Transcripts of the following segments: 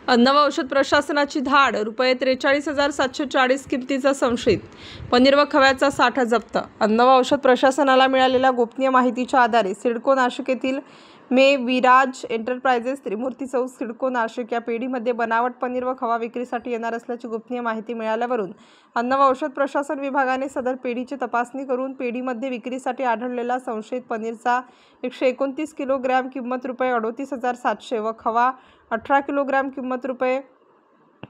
अन्न व औषध प्रशासनाची धाड, रुपये 43,740 किमतीचा संशयित पनीर व खव्याचा साठा जप्त। अन्न व औषध प्रशासनाला मिळालेल्या गोपनीय माहितीच्या आधारे सिडको नाशिक येथील मे विराज एंटरप्राइजेस, त्रिमूर्ती चौक, सिडको नाशिक या पेढीमध्ये बनावट पनीर व खवा विक्रीसाठी येणार असल्याची गोपनीय माहिती मिळाल्यावरून अन्न व औषध प्रशासन विभागाने सदर पेढीची तपासणी करून पेढीमध्ये विक्रीसाठी आढळलेला संशयित पनीरचा 129 किलोग्रॅम किंमत रुपये 38,700 व खवा 18 किलोग्रॅम किंमत रुपये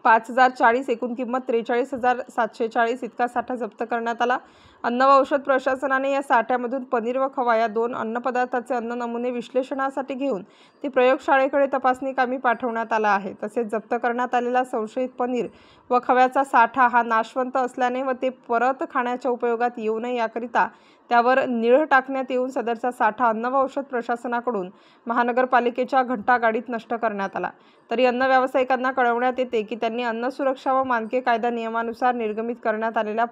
5,040, एकूण किंमत 43,740 इतका साठा जप्त करण्यात आला। अन्न व औषध प्रशासनाने या साठ्यामधून पनीर व खवा या दोन अन्नपदार्थाचे अन्न नमुने विश्लेषणासाठी घेऊन ते प्रयोगशाळेकडे तपासणी कामी पाठवण्यात आला आहे। तसेच जप्त करण्यात आलेला संशयित पनीर व खव्याचा साठा हा नाशवंत असल्याने व ते परत खाण्याच्या उपयोगात येऊ नये याकरिता त्यावर नीळ टाकण्यात येऊन सदरचा साठा अन्न व औषध प्रशासनाकडून महानगरपालिकेच्या घंटागाडीत नष्ट करण्यात आला। तरी अन्न व्यावसायिकांना कळवण्यात येते की त्यांनी अन्न सुरक्षा व मानके कायदा नियमानुसार निर्गमित करण्यात आलेल्या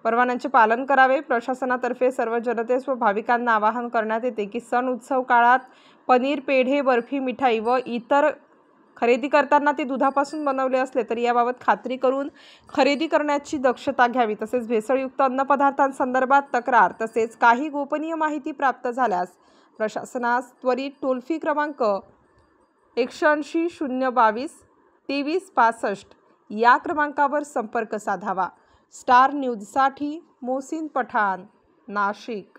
परवान्यांचे पालन करावे। प्रशासनातर्फे सर्व जनतेस व भाविकांना आवाहन करण्यात येते की सण उत्सव काळात पनीर, पेढे, बर्फी, मिठाई व इतर खरेदी करताना ते दुधापासून बनवले असले तरी याबाबत खात्री करून खरेदी करण्याची दक्षता घ्यावी। तसेच भेसळयुक्त अन्नपदार्थांसंदर्भात तक्रार तसेच काही गोपनीय माहिती प्राप्त झाल्यास प्रशासनास त्वरित टोल फ्री क्रमांक 180 022 23 65 या क्रमांकावर संपर्क साधावा। स्टार न्यूजसाठी मोहसिन पठाण, नाशिक।